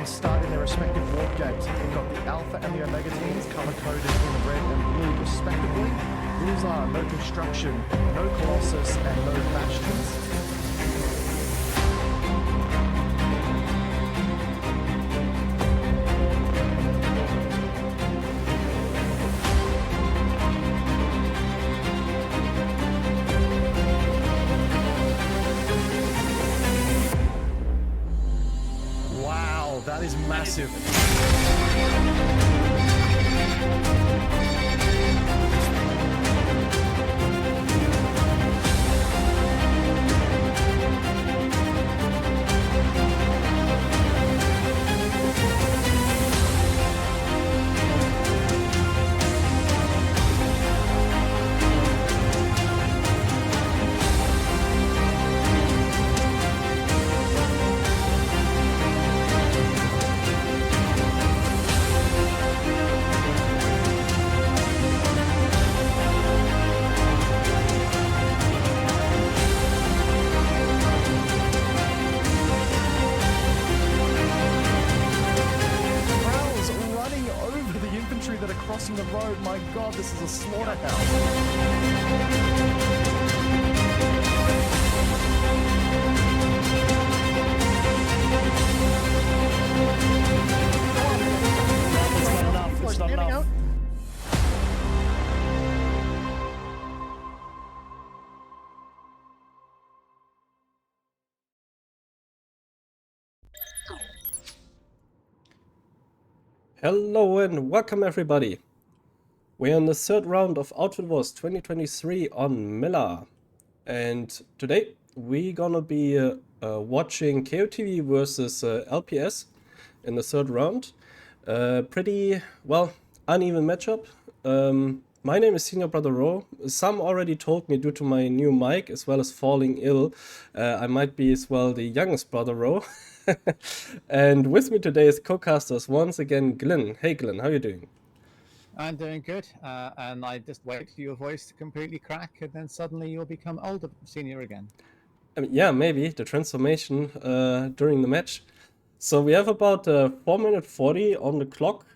teams start in their respective warp gates. We've got the Alpha and the Omega teams color-coded in red and blue respectively. Rules are no construction, no Colossus, and no bastions. That is massive. That are crossing the road. My God, this is a slaughterhouse. It's not enough. Hello and welcome everybody. We're in the third round of Outfit Wars 2023 on Miller. And today we're gonna be watching KOTV versus LPS in the third round. Pretty, well, uneven matchup. My name is Senior Brother Ro. Some already told me due to my new mic as well as falling ill, I might be as well the youngest Brother Ro. And with me today is co-casters once again Glenn. Hey Glenn, how are you doing? I'm doing good, and I just wait for your voice to completely crack, and then suddenly you'll become older senior again. I mean, yeah, maybe the transformation during the match. So we have about 4 minutes 40 on the clock.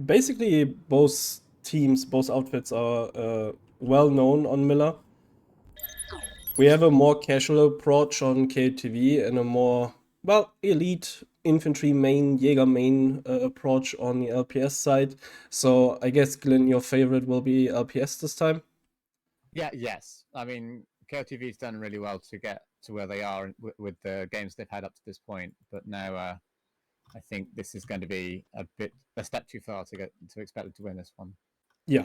Basically, both teams, both outfits are well known on Miller. We have a more casual approach on KOTV and a more, well, elite infantry main, Jäger main approach on the LPS side. So I guess, Glenn, your favorite will be LPS this time? Yes. I mean, KOTV's done really well to get to where they are with the games they've had up to this point. But now I think this is going to be a step too far to expect them to win this one. Yeah,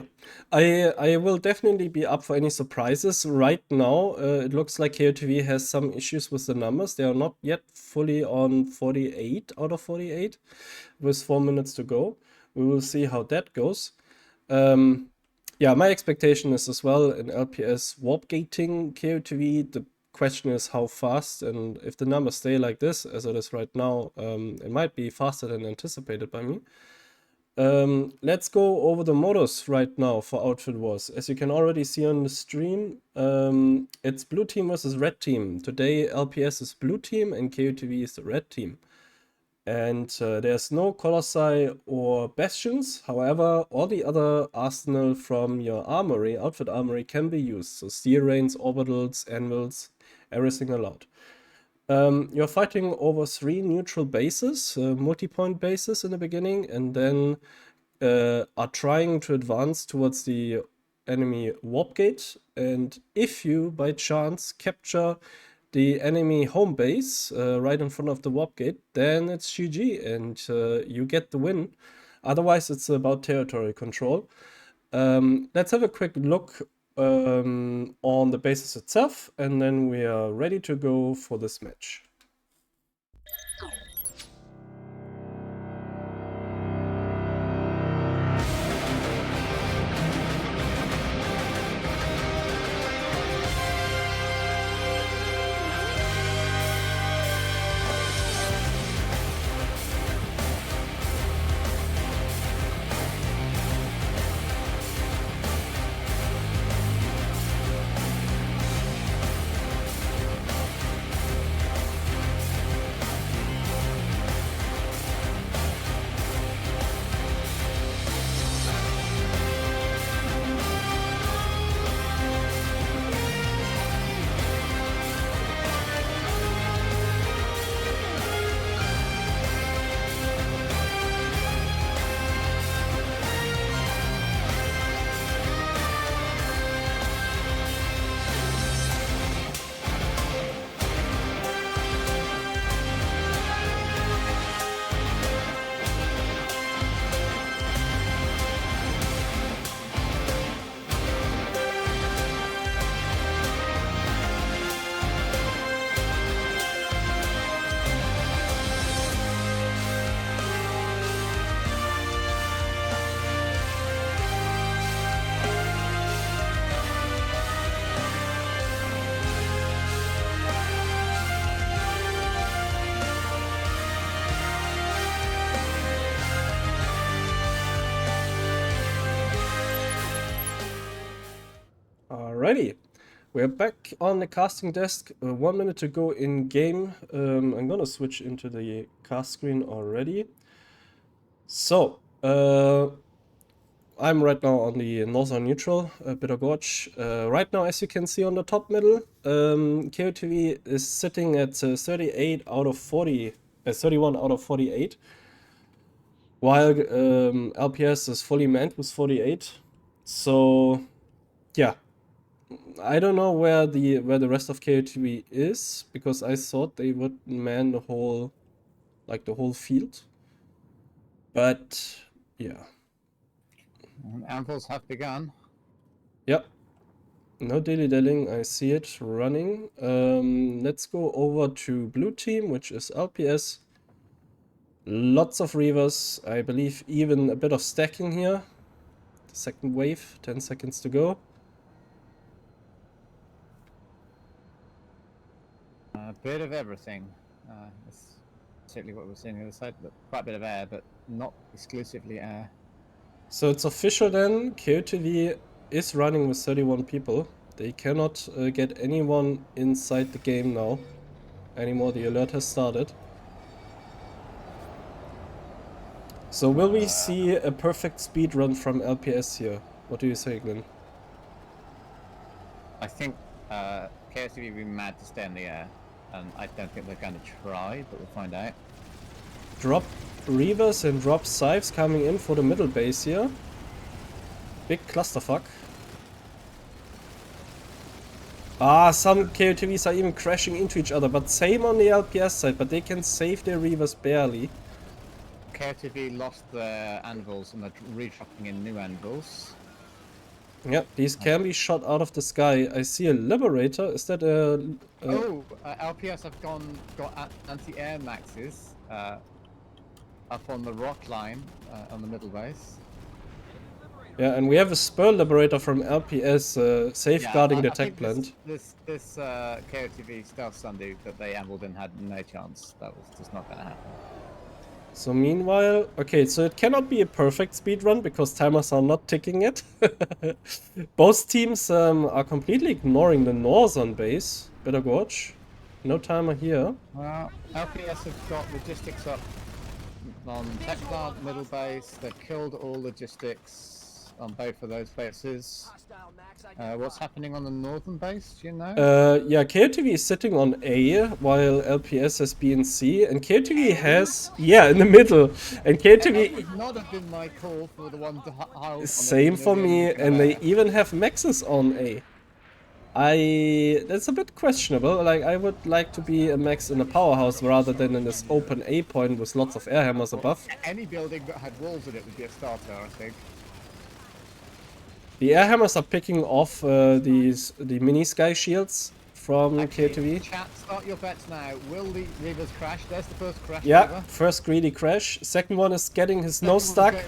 I will definitely be up for any surprises. Right now, it looks like KOTV has some issues with the numbers. They are not yet fully on 48 out of 48 with 4 minutes to go. We will see how that goes. Yeah, my expectation is as well in LPS warp gating KOTV. The question is how fast, and if the numbers stay like this as it is right now, it might be faster than anticipated by me. Let's go over the modus right now for Outfit Wars. As you can already see on the stream, it's blue team versus red team. Today LPS is blue team and KOTV is the red team. And there's no Colossi or Bastions. However, all the other arsenal from your armory, outfit armory, can be used. So steel reins, orbitals, anvils, everything allowed. You're fighting over 3 neutral bases, multi-point bases in the beginning, and then are trying to advance towards the enemy warp gate. And if you, by chance, capture the enemy home base right in front of the warp gate, then it's GG and you get the win. Otherwise, it's about territory control. Let's have a quick look on the basis itself, and then we are ready to go for this match. Alrighty, we're back on the casting desk. 1 minute to go in game. I'm gonna switch into the cast screen already. So, I'm right now on the northern neutral, Bitter Gorge. Right now, as you can see on the top middle, KOTV is sitting at 38 out of 40, 31 out of 48, while LPS is fully manned with 48. So, yeah, I don't know where the rest of KOTV is, because I thought they would man the whole field, but yeah. Anvils have begun. Yep. No dilly-dallying, I see it running. Let's go over to blue team, which is LPS. Lots of Reavers, I believe even a bit of stacking here. The second wave, 10 seconds to go. A bit of everything. That's certainly what we're seeing on the other side, but quite a bit of air, but not exclusively air. So it's official then, KOTV is running with 31 people. They cannot get anyone inside the game now anymore. The alert has started. So will we see a perfect speed run from LPS here? What do you say, Glenn? I think KOTV will be mad to stay in the air, and I don't think they're going to try, but we'll find out. Drop Reavers and drop Scythes coming in for the middle base here. Big clusterfuck. Ah, some KOTVs are even crashing into each other, but same on the LPS side, but they can save their Reavers barely. KOTV lost their anvils and they're redropping in new anvils. Yep, these can be shot out of the sky. I see a Liberator. Is that a... LPS have got anti-air maxes up on the rock line on the middle base. Yeah, and we have a Spur Liberator from LPS safeguarding the tech plant. This KOTV Stealth Sundew that they ambled in had no chance. That was just not going to happen. So meanwhile, okay, so it cannot be a perfect speedrun because timers are not ticking it. Both teams are completely ignoring the northern base, Bitter Gorge. No timer here. Well, LPS have got logistics up on tech plant, middle base. They've killed all logistics on both of those bases. What's happening on the northern base, do you know? Yeah, KOTV is sitting on A, while LPS has B and C, and KOTV has... Yeah, in the middle. And KOTV... That would not have been my call for the one to hold. Same for me, and they even have Maxes on A. That's a bit questionable. Like, I would like to be a Max in a powerhouse rather than in this open A point with lots of air hammers above. Any building that had walls in it would be a starter, I think. The air hammers are picking off the mini sky shields from KOTV. Chat, start your bets now. Will the Reavers crash? There's the first crash. Yeah, Reaver. first greedy crash. Second one is getting his nose stuck, It.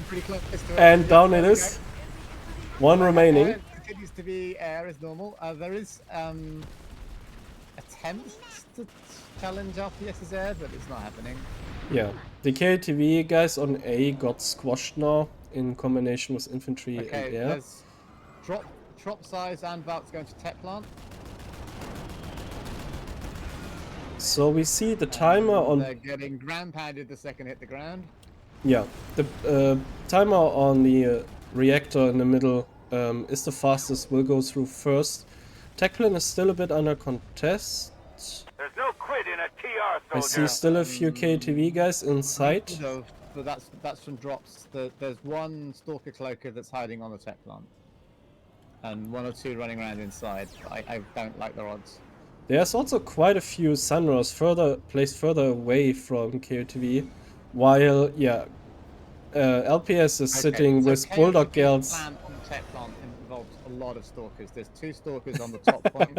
and down it is. One remaining. Air continues to be air as normal. There is attempts to challenge LPS's air, but it's not happening. Yeah, the KOTV guys on A got squashed now in combination with infantry and air. There's drop size and Valk's going to tech plant. So we see the timer on... They're getting ground pounded the second hit the ground. Yeah, the timer on the reactor in the middle is the fastest, will go through first. Tech plant is still a bit under contest. There's no quit in a TR, soldier. I see still a few KOTV guys inside. No, but that's from drops. There's one Stalker Cloaker that's hiding on the tech plant. And one or two running around inside. I don't like their odds. There's also quite a few Sunrays placed further away from KOTV, while, yeah, LPS is sitting so with Bulldog Girls. The plan on the tech plant involves a lot of Stalkers. There's two Stalkers on the top point.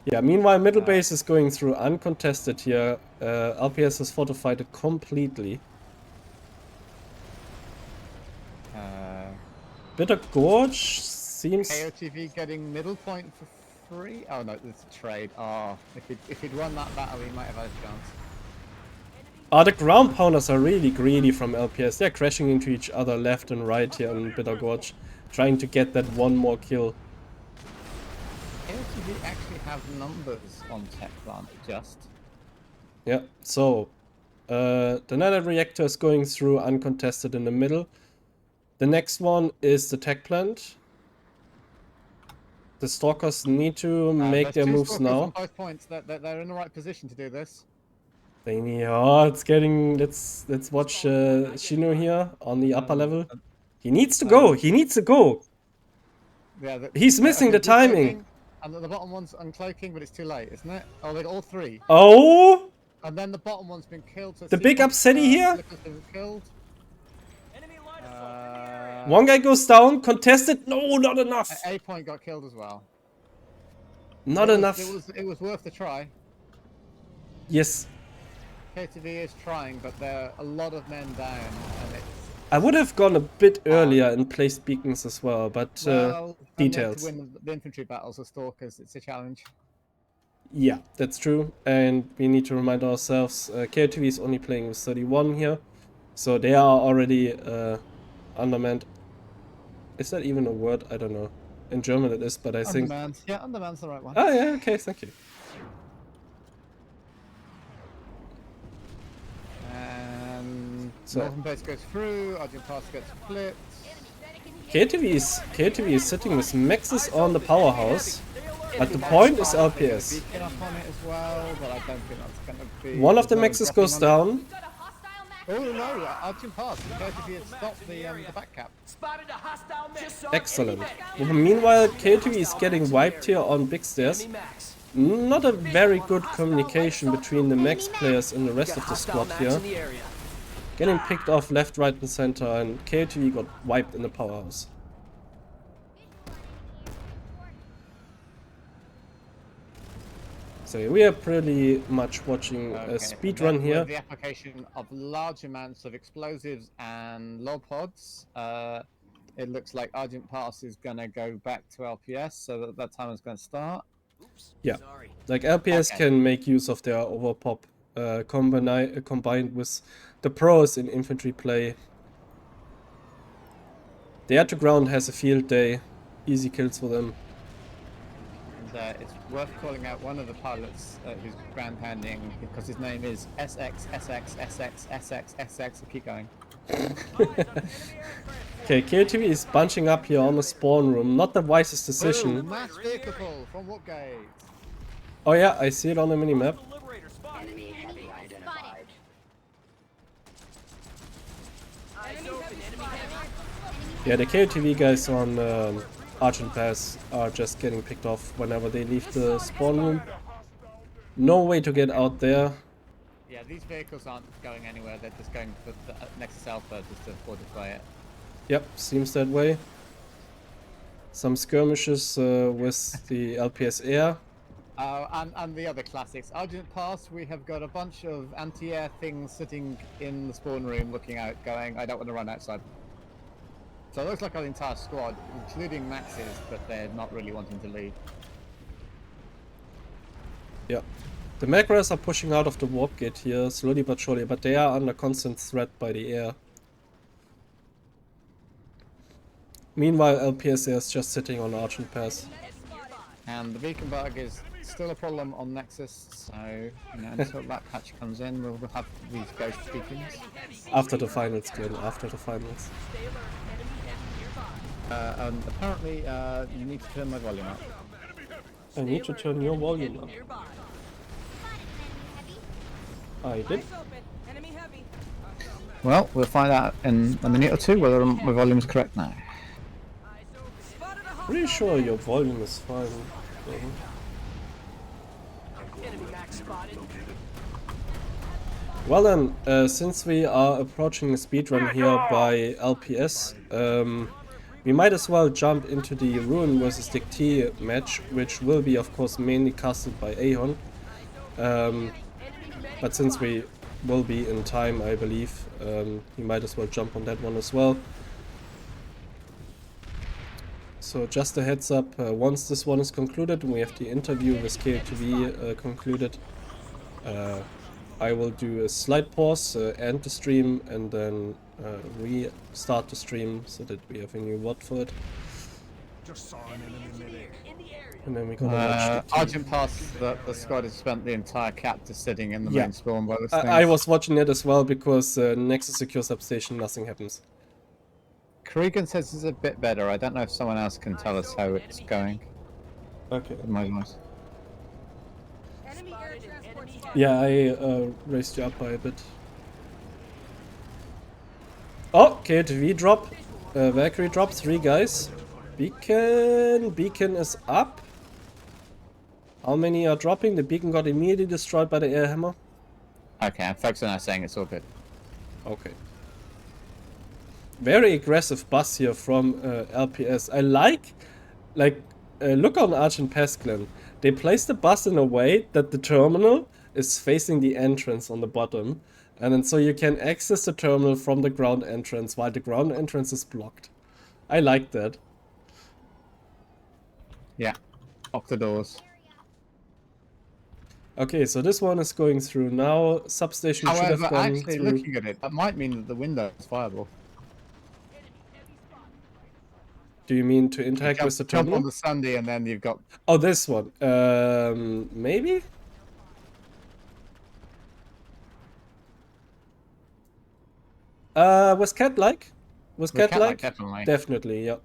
Yeah, meanwhile, middle base is going through uncontested here. LPS has fortified it completely. Bitter Gorge seems... KOTV getting middle point for free? Oh no, it's a trade. Oh, if he'd won that battle, he might have had a chance. The ground pounders are really greedy from LPS. They're crashing into each other left and right here on Bitter Gorge, trying to get that one more kill. KOTV actually have numbers on tech plant just. Yeah, so the nether reactor is going through uncontested in the middle. The next one is the tech plant. The stalkers need to make There's their two moves stalkers on now. both points. They're in the right position to do this. They need, oh, it's getting, let's watch Shino here on the upper level. He needs to go, he needs to go. Yeah, He's missing the timing. And the bottom one's uncloaking, but it's too late, isn't it? Oh, they got all three. Oh, And then the bottom one's been killed. So the big Sequence, upsetty here. Flicker's been killed. One guy goes down, contested. No, not enough. A point got killed as well. Not It enough. it was worth the try. Yes. KTV is trying, but there are a lot of men down, and it's I would have gone a bit earlier and placed beacons as well, but well, details. to win the infantry battles or stalkers, it's a challenge. Yeah, that's true. And we need to remind ourselves, KOTV is only playing with 31 here. So they are already undermanned. Is that even a word? I don't know. In German it is, but I think... Undermanned. Yeah, undermanned's the right one. Oh yeah, okay, thank you. And So- Northern base goes through, Argent Pass gets flipped. KOTV is sitting with maxes on the powerhouse. But the point is LPS. Beacon up on it as well, but I don't think that's going to be... One of the there's no maxes dropping goes on down. it. Oh no, Argent Pass. KTV had stopped the back cap. Excellent. Meanwhile, KOTV is getting wiped here on big stairs. Not a very good communication between the max players and the rest of the squad here. Getting picked off left, right and center, and KOTV got wiped in the powerhouse. So we are pretty much watching a speed run here. With the application of large amounts of explosives and lob pods, it looks like Argent Pass is going to go back to LPS, so that time is going to start. Yeah, like LPS can make use of their overpop combined with the pros in infantry play. The air to ground has a field day, easy kills for them. And it's worth calling out one of the pilots who's ground handing because his name is SX. So keep going. Okay, KOTV is bunching up here on the spawn room. Not the wisest decision. Ooh, mass vehicle pull from what gate? Oh yeah, I see it on the minimap. Enemy heavy identified. Yeah, the KOTV guys on Argent Pass are just getting picked off whenever they leave the spawn room. No way to get out there. Yeah, these vehicles aren't going anywhere. They're just going to the Nexus Alpha just to fortify it. Yep, seems that way. Some skirmishes with the LPS air. And the other classics. Argent Pass, we have got a bunch of anti-air things sitting in the spawn room looking out, going, I don't want to run outside. So it looks like our entire squad, including Max's, but they're not really wanting to lead. Yeah. The Magras are pushing out of the warp gate here, slowly but surely, but they are under constant threat by the air. Meanwhile, LPS is just sitting on Argent Pass. And the beacon bug is still a problem on Nexus, so until that patch comes in, we'll have these ghost beacons. After the finals, Glenn, after the finals. And apparently, you need to turn my volume up. I need to turn your volume up. I did. Well, we'll find out in a minute or two whether my volume is correct now. Pretty sure your volume is fine. Well then, since we are approaching a speedrun here by LPS, we might as well jump into the Ruin vs Dick T match, which will be of course mainly casted by Ahon. But since we will be in time, I believe, we might as well jump on that one as well. So just a heads up, once this one is concluded and we have the interview with KOTV concluded, I will do a slight pause, end the stream, and then restart the stream so that we have a new VOD for it. Just saw an enemy medic. And then we're gonna watch the Argent Pass, the squad has spent the entire cap just sitting in the Yeah. main spawn by this I was watching it as well because next to secure substation nothing happens. Cregan says it's a bit better. I don't know if someone else can tell us how it's going. Okay. With my voice. Yeah, I raised you up by a bit. Oh, KOTV drop. Valkyrie drop, 3 guys. Beacon is up. How many are dropping? The beacon got immediately destroyed by the air hammer. Okay, and folks are now saying it's all good. Okay. Very aggressive bus here from LPS. I like, look on Argent Pass, Glenn. They place the bus in a way that the terminal is facing the entrance on the bottom. And then so you can access the terminal from the ground entrance while the ground entrance is blocked. I like that. Yeah. Lock the doors. Okay, so this one is going through now. Substation should have However, gone actually through. looking at it, that might mean that the window is viable. Do you mean to interact with the Jump terminal? on the Sunday and then you've got... Oh, this one. Maybe? Was cat like? Was cat like? Definitely. Definitely, yeah.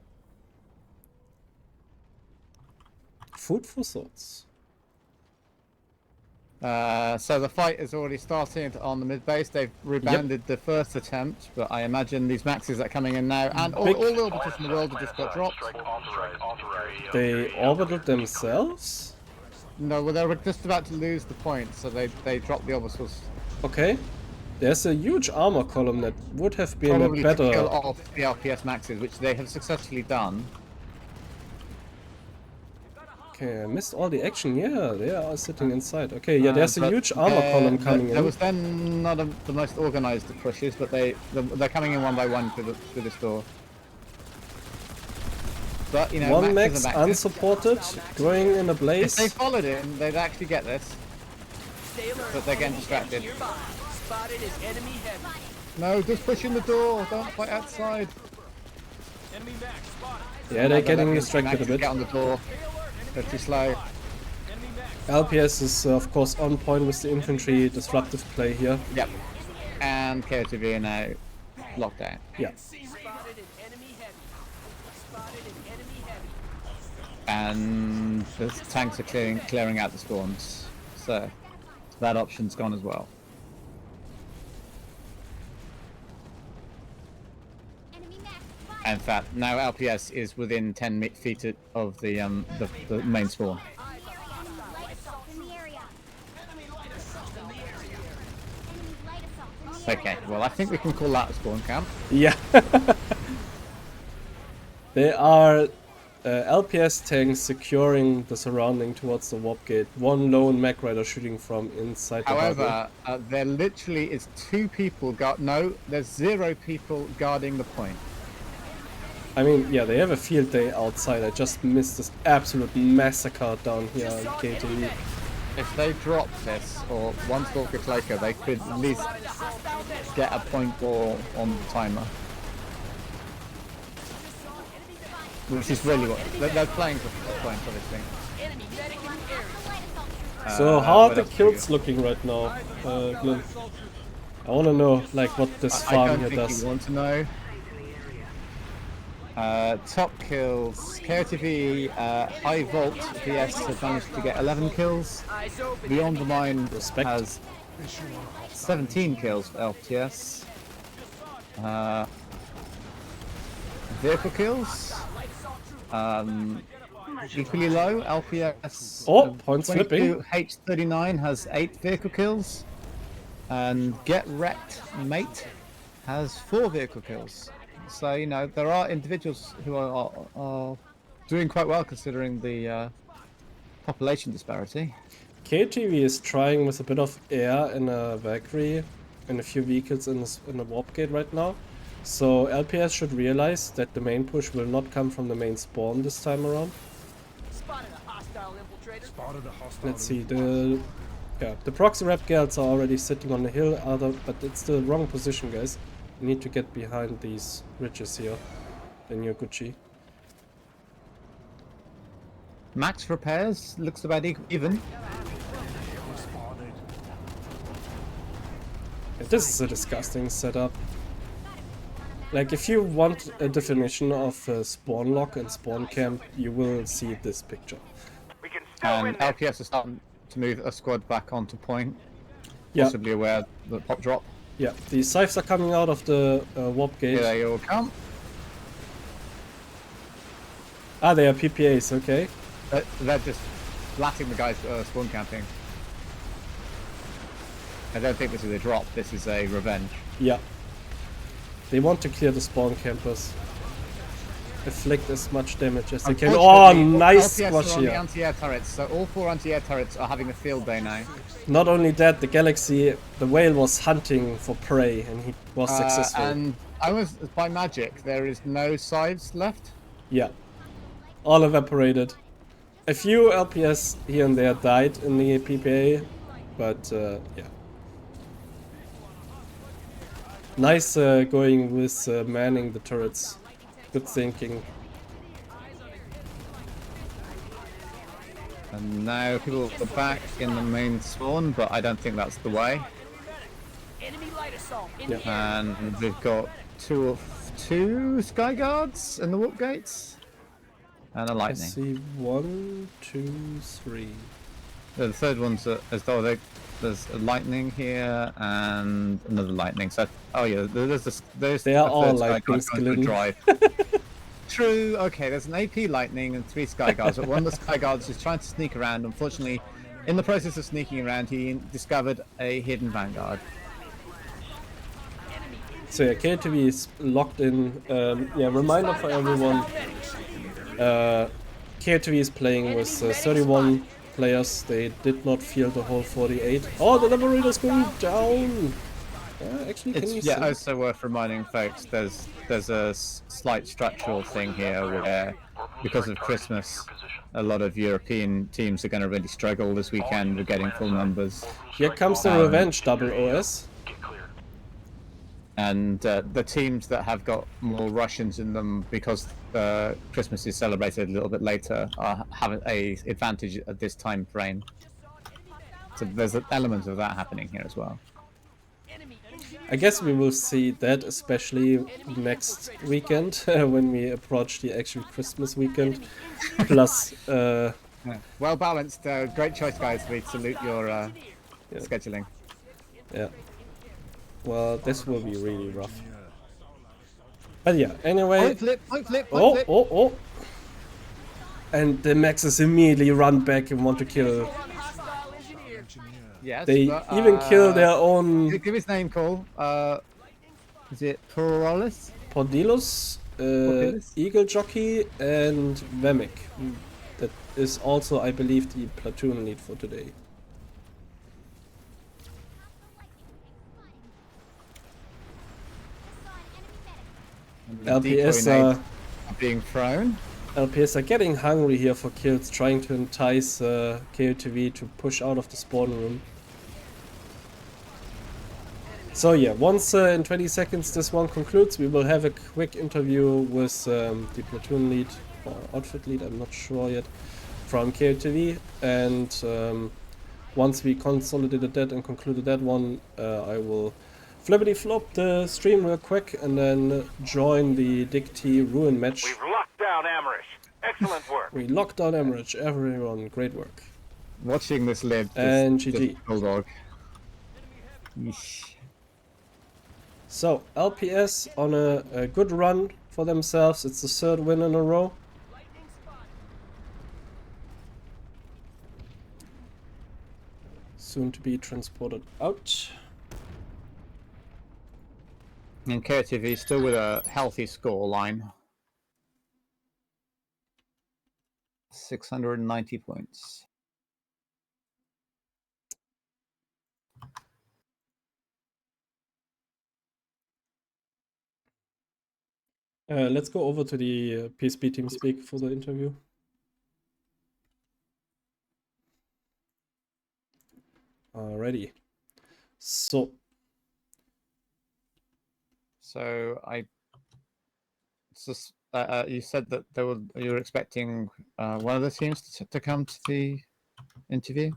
Food for thoughts. So the fight is already starting on the mid base. They've rebounded the first attempt, but I imagine these maxes are coming in now, and all the orbiters in the world have just got dropped. They orbited themselves? No, well, they were just about to lose the point, so they dropped the orbiters. Okay. There's a huge armor column that would have been Probably a to better... kill off the LPS maxes, which they have successfully done. Okay, I missed all the action. Yeah, they are sitting inside. Okay, yeah, there's a huge armor column coming There in. was then not the most organized of pushes, but they're coming in one by one through this door. But you know, One maxes max are maxes. unsupported, going in a If blaze. they followed it, they'd actually get this. But they're getting distracted. No, just push in the door. Don't fight outside. Yeah, they're getting distracted a bit. Get on the door. They're too slow. LPS is of course on point with the infantry disruptive play here. Yep. And KOTV are now locked down. Yeah. And the tanks are clearing out the spawns. So that option's gone as well. In fact, now LPS is within 10 feet of the main spawn. Okay, well I think we can call that a spawn camp. Yeah. They are LPS tanks securing the surrounding towards the warp gate. One lone mech rider shooting from inside the However, there literally is 2 people there's 0 people guarding the point. I mean, yeah, they have a field day outside. I just missed this absolute massacre down here in KTV. If they drop this, or one Stalker Cloaker, they could at least get a point ball on the timer. Which is really what... They're playing for points, obviously. So how are what the else do we kills got? looking right now, Glenn? I want to know, like, what this I farm don't here think does. you want to know. Top kills. KOTV High Volt VS has managed to get 11 kills. Beyond the Mind Respect. has 17 kills for LPS. Vehicle kills. Equally low. LPS. Oh, points flipping. H39 has 8 vehicle kills. And Get Wrecked Mate has 4 vehicle kills. So, you know, there are individuals who are doing quite well considering the population disparity. KTV is trying with a bit of air and a Valkyrie and a few vehicles in the warp gate right now. So LPS should realize that the main push will not come from the main spawn this time around. Let's see, the proxy rep guards are already sitting on the hill, but it's the wrong position, guys. You need to get behind these ridges here, then you're Gucci. Max repairs looks about even. This is a disgusting setup. Like, if you want a definition of spawn lock and spawn camp, you will see this picture. We can still And win this. LPS is starting to move a squad back onto point, Yeah, possibly aware of the pop drop. yeah. The scythes are coming out of the warp Here gate. they all come. Ah, they are PPAs, okay. They're just blatting the guys spawn camping. I don't think this is a drop, this is a revenge. Yeah. They want to clear the spawn campers. Inflict as much damage as they can. Oh, Unfortunately, nice LPS squash are on the here. anti-air turrets, so all 4 anti-air turrets are having a field day now. Not only that, the Galaxy, the whale was hunting for prey and he was successful. And almost by magic, there is no sides left. Yeah. All evaporated. A few LPS here and there died in the PPA, but yeah. Nice going with manning the turrets. Good thinking. And now people are back in the main spawn, but I don't think that's the way. And we've got two sky guards in the warp gates and a I lightning. see 1, 2, 3. The third one's as though there's a lightning here and another lightning. So yeah, there's They are a all third sky lightning guard going for a skeleton. drive. True. Okay, there's an AP lightning and 3 sky guards. But one of the sky guards is trying to sneak around. Unfortunately, in the process of sneaking around, he discovered a hidden vanguard. So yeah, KOTV is locked in. Yeah, reminder for everyone. KOTV is playing with 31 players. They did not field the whole 48. Oh, the Liberator's going down! Actually, can you see? Yeah, also worth reminding folks, there's a slight structural thing here where, because of Christmas, a lot of European teams are going to really struggle this weekend with getting full numbers. Here comes the revenge double OS. And the teams that have got more Russians in them, because Christmas is celebrated a little bit later, have an advantage at this time frame. So there's an element of that happening here as well. I guess we will see that especially next weekend when we approach the actual Christmas weekend. Plus, Yeah. Well balanced, great choice, guys. We salute your scheduling. yeah. Well, this will be really rough. But yeah, anyway. Point flip, point flip, point Oh, flip. oh. And the Maxes immediately run back and want to kill. Yes, They but, even kill their own give his name call. Is it Porolis? Pordilus, Pordilus? Eagle Jockey, and Vemic. That is also, I believe, the platoon lead for today. LPS are being thrown. LPS are getting hungry here for kills, trying to entice KOTV to push out of the spawn room. So yeah, once in 20 seconds this one concludes, we will have a quick interview with the platoon lead or outfit lead, I'm not sure yet, from KOTV. And once we consolidated that and concluded that one, I will flippity flop the stream real quick and then join the Dig T Ruin match. We've locked down Amrish. Excellent work. We locked down Emerich, everyone, great work. Watching this live. And GG. Bulldog. So, LPS on a good run for themselves. It's the third win in a row. Soon to be transported out. And KOTV still with a healthy score line. 690 points. Let's go over to the PSP team speak for the interview. Alrighty. So you said that you were expecting one of the teams to come to the interview.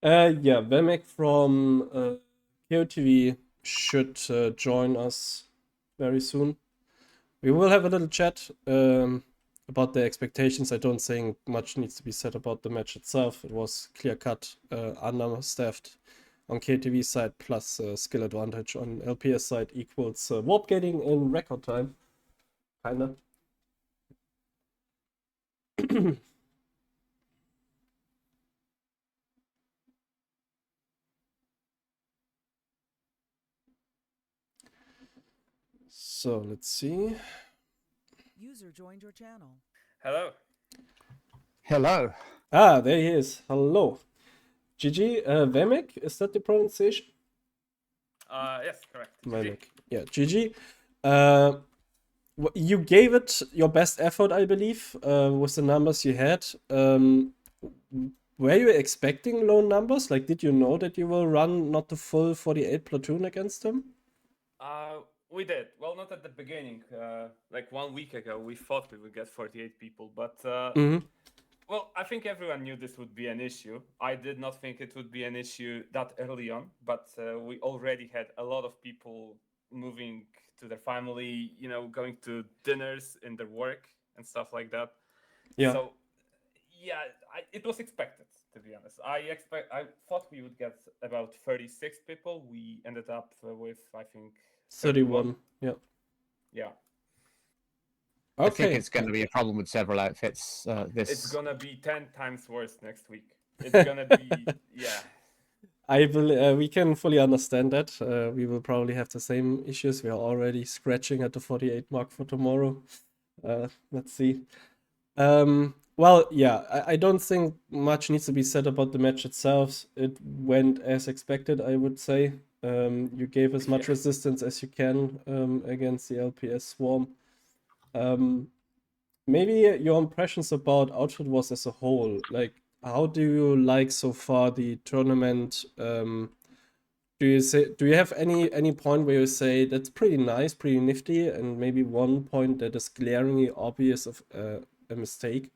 Yeah, Vemek from KOTV should join us very soon. We will have a little chat about the expectations. I don't think much needs to be said about the match itself. It was clear cut, understaffed on KTV side, plus skill advantage on LPS side equals warp gating in record time. Kinda. So let's see. User joined your channel. Hello. Hello. Ah, there he is. Hello. GG, Vemek, is that the pronunciation? Yes, correct. Vemek. Yeah, GG. You gave it your best effort, I believe, with the numbers you had. Were you expecting low numbers? Like, did you know that you will run not the full 48 platoon against them? We did. Well, not at the beginning. Like 1 week ago, we thought we would get 48 people, but well, I think everyone knew this would be an issue. I did not think it would be an issue that early on, but we already had a lot of people moving to their family, you know, going to dinners in their work and stuff like that. Yeah. So, yeah, it was expected, to be honest. I thought we would get about 36 people. We ended up with, I think, 31. Yeah. Yeah. I think Okay. it's going to be a problem with several outfits. It's gonna be 10 times worse next week. It's gonna be yeah. I will. We can fully understand that. We will probably have the same issues. We are already scratching at the 48 mark for tomorrow. Let's see. Well, yeah, I don't think much needs to be said about the match itself. It went as expected, I would say. You gave as much Yeah. resistance as you can against the LPS swarm. Maybe your impressions about Outfit Wars as a whole. Like, how do you like so far the tournament? Do you have any point where you say that's pretty nice, pretty nifty, and maybe one point that is glaringly obvious of a mistake?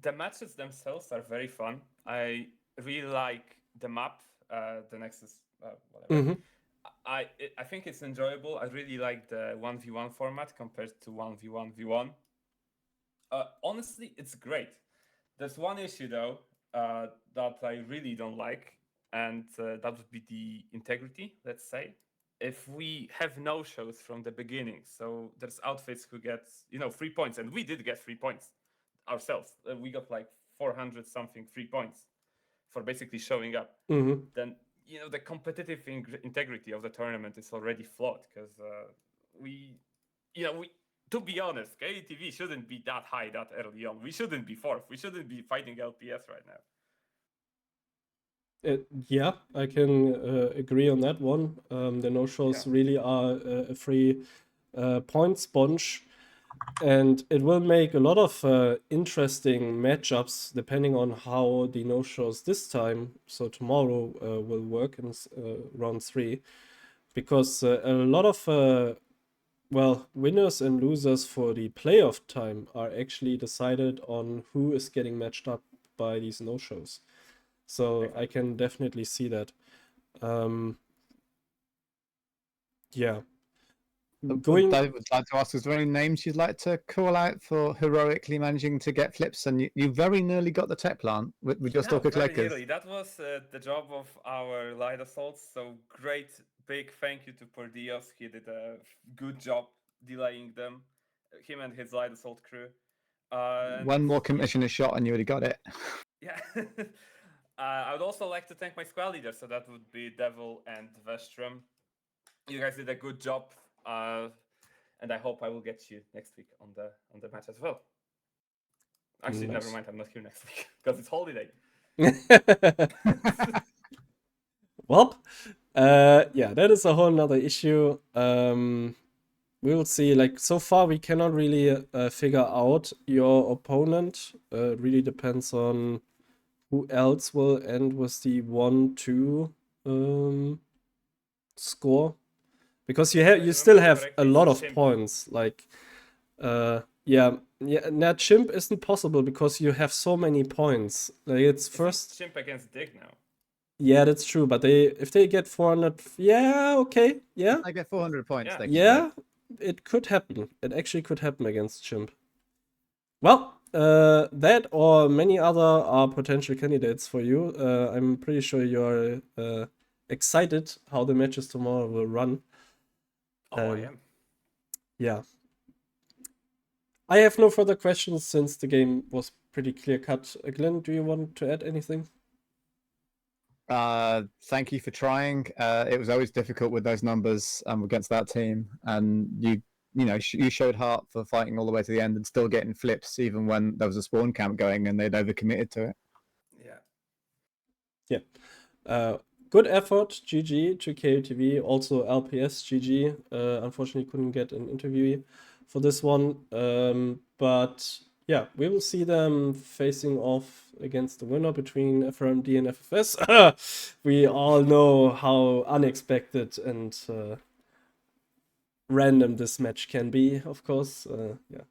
The matches themselves are very fun. I really like the map, the Nexus, whatever. I think it's enjoyable. I really like the 1v1 format compared to 1v1v1. Honestly, it's great. There's one issue though that I really don't like, and that would be the integrity. Let's say if we have no shows from the beginning, so there's outfits who get 3 points, and we did get 3 points ourselves. We got like 400 something 3 points for basically showing up. Then the competitive integrity of the tournament is already flawed because we to be honest, KOTV shouldn't be that high that early on. We shouldn't be fourth. We shouldn't be fighting LPS right now. Yeah, I can agree on that one. The no-shows really are a free point sponge, and it will make a lot of interesting matchups depending on how the no-shows this time, so tomorrow, will work in round 3, because a lot of winners and losers for the playoff time are actually decided on who is getting matched up by these no-shows. So I can definitely see that. Yeah. David would like to ask, is there any names you'd like to call out for heroically managing to get flips? And you very nearly got the tech plant with your Stalker Collectors. Nearly. That was the job of our light assaults. So great, big thank you to Pordios. He did a good job delaying them. Him and his light assault crew. One more commissioner shot and you would have got it. Yeah. I would also like to thank my squad leader. So that would be Devil and Vestrum. You guys did a good job. And I hope I will get you next week on the match as well. Actually, nice. Never mind. I'm not here next week because it's holiday. Well, yeah, that is a whole nother issue. We will see. Like, so far, we cannot really figure out your opponent. It really depends on who else will end with the 1-2 score, because you remember still have a correctly, lot it's of Chimp. points. Like, yeah, now chimp isn't possible because you have so many points. Like, it's Isn't first. Chimp against Dig now. Yeah, that's true. But if they get 400, yeah, okay, yeah, I get 400 points. Yeah. They can yeah, it could happen. It actually could happen against chimp. Well, that or many other are potential candidates for you. I'm pretty sure you're excited how the matches tomorrow will run. Oh, I am. Yeah. I have no further questions since the game was pretty clear cut. Glenn, do you want to add anything? Thank you for trying. It was always difficult with those numbers against that team, and you showed heart for fighting all the way to the end and still getting flips, even when there was a spawn camp going and they'd overcommitted to it. Yeah. Yeah. Good effort, GG to KOTV. Also LPS, GG. Unfortunately, couldn't get an interview for this one. But yeah, we will see them facing off against the winner between FRMD and FFS. We all know how unexpected and random this match can be, of course. Yeah,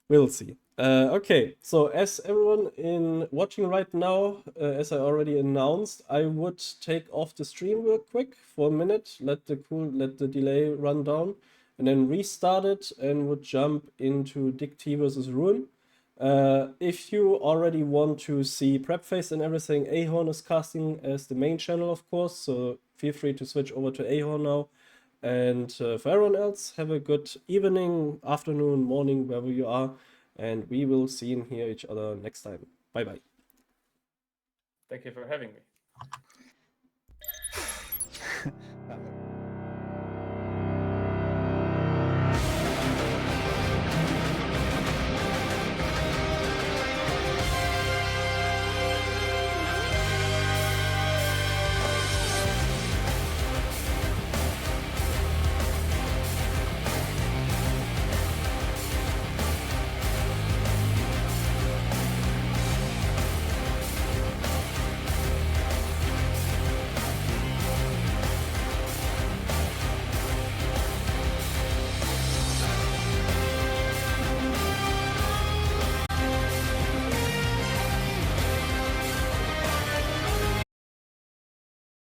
we'll see. Okay, so as everyone in watching right now, as I already announced, I would take off the stream real quick for a minute, let the delay run down, and then restart it, and would jump into Dick T versus Ruin. If you already want to see Prep Face and everything, Ahorn is casting as the main channel, of course, so feel free to switch over to Ahorn now. And for everyone else, have a good evening, afternoon, morning, wherever you are. And we will see and hear each other next time. Bye bye. Thank you for having me.